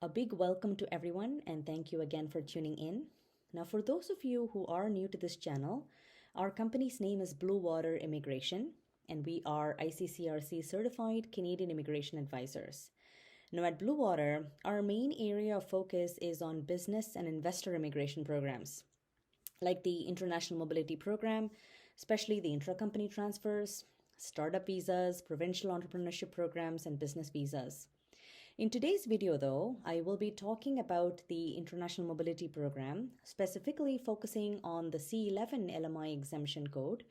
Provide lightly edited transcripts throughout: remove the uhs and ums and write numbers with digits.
A big welcome to everyone and thank you again for tuning in. Now, for those of you who are new to this channel, our company's name is Bluewater Immigration and we are ICCRC certified Canadian immigration advisors. Now, at Bluewater, our main area of focus is on business and investor immigration programs like the International Mobility Program, especially the Intra Company Transfers, startup visas, provincial entrepreneurship programs, and business visas. In today's video, though, I will be talking about the International Mobility Program, specifically focusing on the C11 LMI exemption code,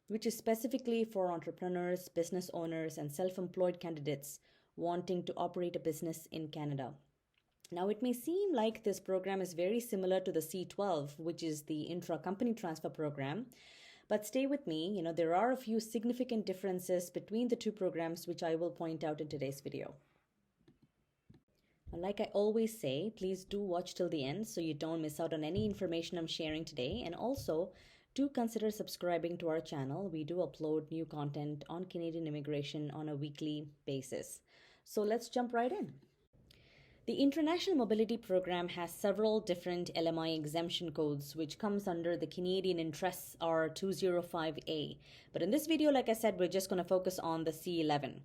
which is specifically for entrepreneurs, business owners, and self-employed candidates wanting to operate a business in Canada. Now, it may seem like this program is very similar to the C12, which is the Intra Company Transfer program, but stay with me, there are a few significant differences between the two programs, which I will point out in today's video. Like I always say, please do watch till the end so you don't miss out on any information I'm sharing today. And also, do consider subscribing to our channel. We do upload new content on Canadian immigration on a weekly basis. So let's jump right in. The International Mobility Program has several different LMI exemption codes, which comes under the Canadian Interests R205A. But in this video, like I said, we're just going to focus on the C11.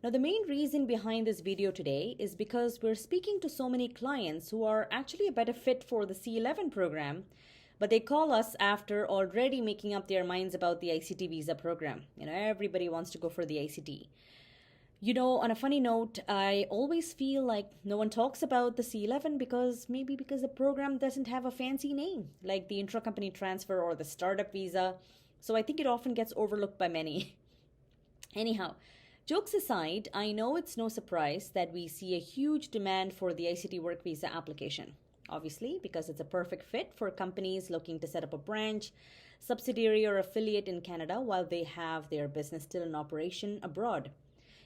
Now, the main reason behind this video today is because we're speaking to so many clients who are actually a better fit for the C11 program, but they call us after already making up their minds about the ICT Visa program. Everybody wants to go for the ICT. On a funny note, I always feel like no one talks about the C11 because the program doesn't have a fancy name, like the Intra Company Transfer or the Startup Visa. So I think it often gets overlooked by many. Anyhow, jokes aside, I know it's no surprise that we see a huge demand for the ICT Work Visa application. Obviously, because it's a perfect fit for companies looking to set up a branch, subsidiary, or affiliate in Canada while they have their business still in operation abroad.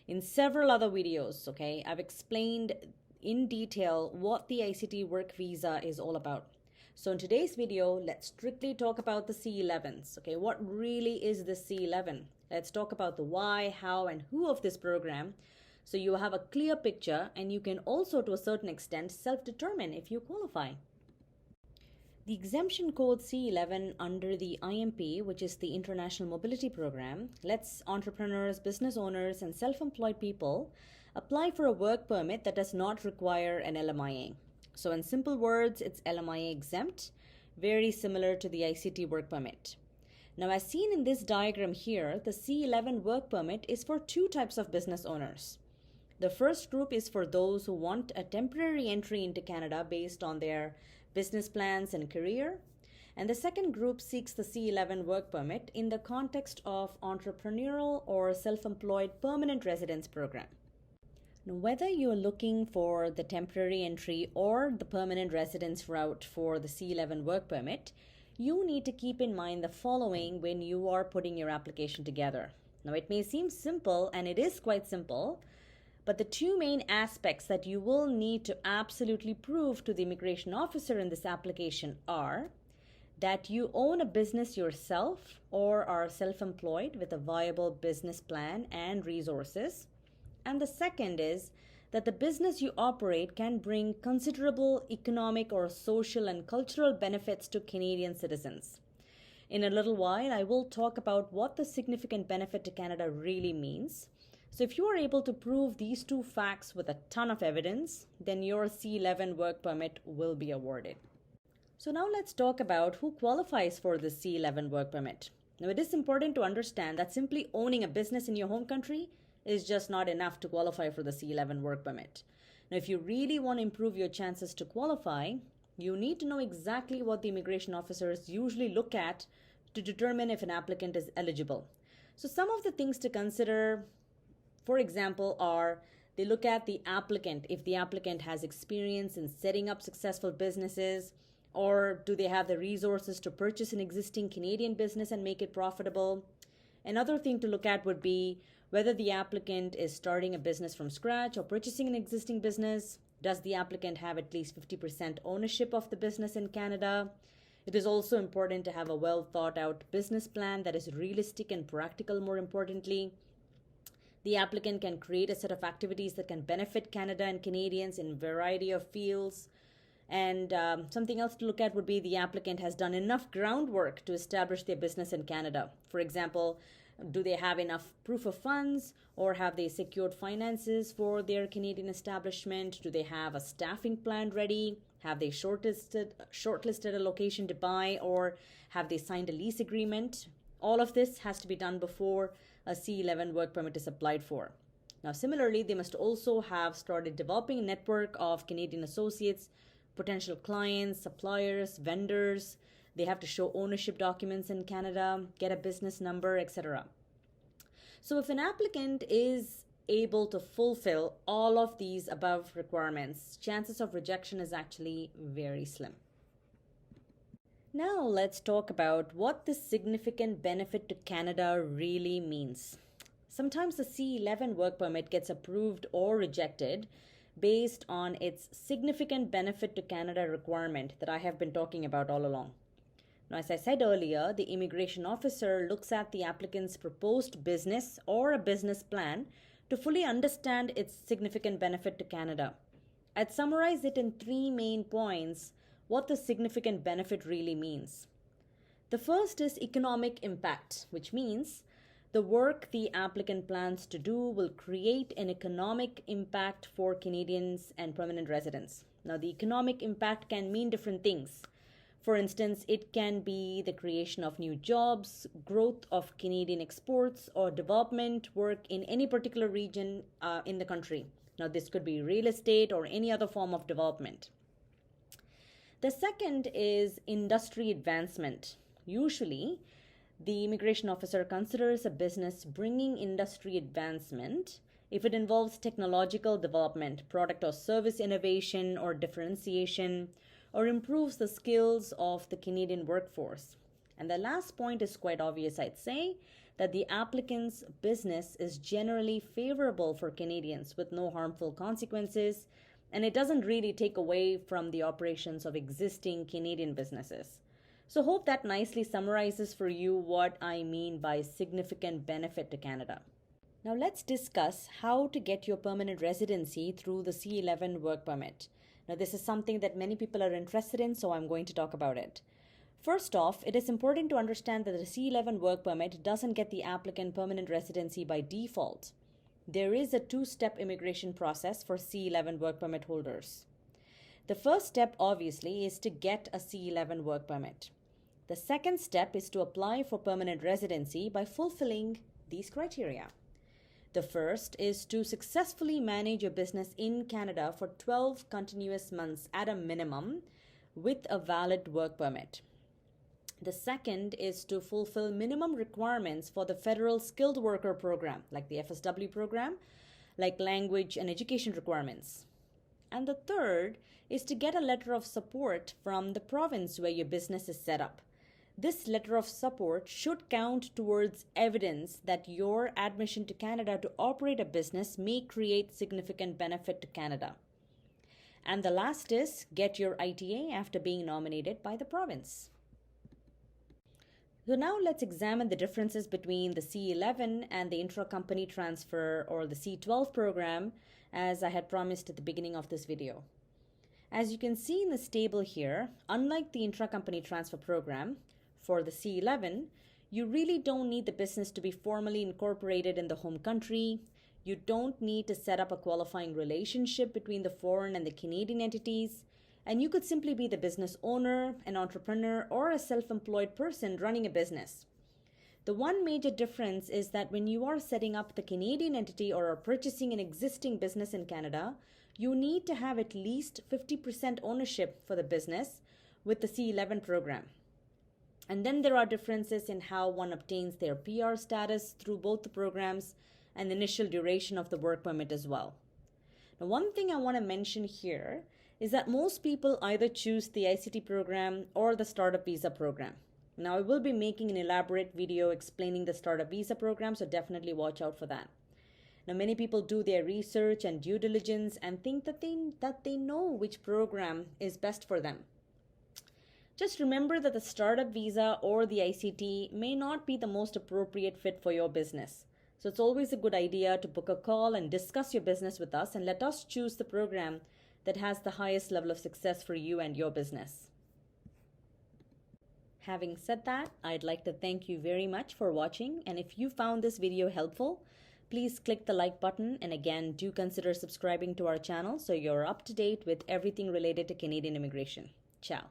In several other videos, I've explained in detail what the ICT Work Visa is all about. So in today's video, let's strictly talk about the C11s. What really is the C11? Let's talk about the why, how, and who of this program so you have a clear picture and you can also, to a certain extent, self-determine if you qualify. The exemption code C11 under the IMP, which is the International Mobility Program, lets entrepreneurs, business owners, and self-employed people apply for a work permit that does not require an LMIA. So in simple words, it's LMIA exempt, very similar to the ICT work permit. Now, as seen in this diagram here, the C11 work permit is for two types of business owners. The first group is for those who want a temporary entry into Canada based on their business plans and career. And the second group seeks the C11 work permit in the context of entrepreneurial or self-employed permanent residence program. Now, whether you're looking for the temporary entry or the permanent residence route for the C11 work permit, you need to keep in mind the following when you are putting your application together. Now, it may seem simple, and it is quite simple, but the two main aspects that you will need to absolutely prove to the immigration officer in this application are that you own a business yourself or are self-employed with a viable business plan and resources. And the second is that the business you operate can bring considerable economic or social and cultural benefits to Canadian citizens. In a little while, I will talk about what the significant benefit to Canada really means. So if you are able to prove these two facts with a ton of evidence, then your C11 work permit will be awarded. So now let's talk about who qualifies for the C11 work permit. Now, it is important to understand that simply owning a business in your home country is just not enough to qualify for the C11 work permit. Now, if you really want to improve your chances to qualify, you need to know exactly what the immigration officers usually look at to determine if an applicant is eligible. So some of the things to consider, for example, are they look at the applicant, if the applicant has experience in setting up successful businesses, or do they have the resources to purchase an existing Canadian business and make it profitable. Another thing to look at would be whether the applicant is starting a business from scratch or purchasing an existing business. Does the applicant have at least 50% ownership of the business in Canada? It is also important to have a well thought out business plan that is realistic and practical, more importantly. The applicant can create a set of activities that can benefit Canada and Canadians in a variety of fields. And something else to look at would be the applicant has done enough groundwork to establish their business in Canada. For example, do they have enough proof of funds, or have they secured finances for their Canadian establishment? Do they have a staffing plan ready? Have they shortlisted a location to buy, or have they signed a lease agreement? All of this has to be done before a C11 work permit is applied for. Now, similarly, they must also have started developing a network of Canadian associates, potential clients, suppliers, vendors. They have to show ownership documents in Canada, get a business number, etc. So if an applicant is able to fulfill all of these above requirements, chances of rejection is actually very slim. Now let's talk about what this significant benefit to Canada really means. Sometimes the C11 work permit gets approved or rejected based on its significant benefit to Canada requirement that I have been talking about all along. Now, as I said earlier, the immigration officer looks at the applicant's proposed business or a business plan to fully understand its significant benefit to Canada. I'd summarize it in 3 main points what the significant benefit really means. The first is economic impact, which means the work the applicant plans to do will create an economic impact for Canadians and permanent residents. Now, the economic impact can mean different things. For instance, it can be the creation of new jobs, growth of Canadian exports, or development work in any particular region in the country. Now, this could be real estate or any other form of development. The second is industry advancement. Usually, the immigration officer considers a business bringing industry advancement if it involves technological development, product or service innovation or differentiation, or improves the skills of the Canadian workforce. And the last point is quite obvious, I'd say, that the applicant's business is generally favorable for Canadians with no harmful consequences, and it doesn't really take away from the operations of existing Canadian businesses. So hope that nicely summarizes for you what I mean by significant benefit to Canada. Now let's discuss how to get your permanent residency through the C11 work permit. Now this is something that many people are interested in, so I'm going to talk about it. First off, it is important to understand that the C11 work permit doesn't get the applicant permanent residency by default. There is a 2-step immigration process for C11 work permit holders. The first step, obviously, is to get a C11 work permit. The second step is to apply for permanent residency by fulfilling these criteria. The first is to successfully manage your business in Canada for 12 continuous months at a minimum with a valid work permit. The second is to fulfill minimum requirements for the federal skilled worker program, like the FSW program, like language and education requirements. And the third is to get a letter of support from the province where your business is set up. This letter of support should count towards evidence that your admission to Canada to operate a business may create significant benefit to Canada. And the last is get your ITA after being nominated by the province. So now let's examine the differences between the C11 and the Intra Company Transfer or the C12 program, as I had promised at the beginning of this video. As you can see in this table here, unlike the Intra Company Transfer program, for the C11, you really don't need the business to be formally incorporated in the home country. You don't need to set up a qualifying relationship between the foreign and the Canadian entities. And you could simply be the business owner, an entrepreneur, or a self-employed person running a business. The one major difference is that when you are setting up the Canadian entity or are purchasing an existing business in Canada, you need to have at least 50% ownership for the business with the C11 program. And then there are differences in how one obtains their PR status through both the programs and the initial duration of the work permit as well. Now, one thing I want to mention here is that most people either choose the ICT program or the Startup Visa program. Now, I will be making an elaborate video explaining the Startup Visa program, so definitely watch out for that. Now, many people do their research and due diligence and think that they know which program is best for them. Just remember that the Startup Visa or the ICT may not be the most appropriate fit for your business. So it's always a good idea to book a call and discuss your business with us and let us choose the program that has the highest level of success for you and your business. Having said that, I'd like to thank you very much for watching, and if you found this video helpful, please click the like button, and again, do consider subscribing to our channel so you're up to date with everything related to Canadian immigration. Ciao.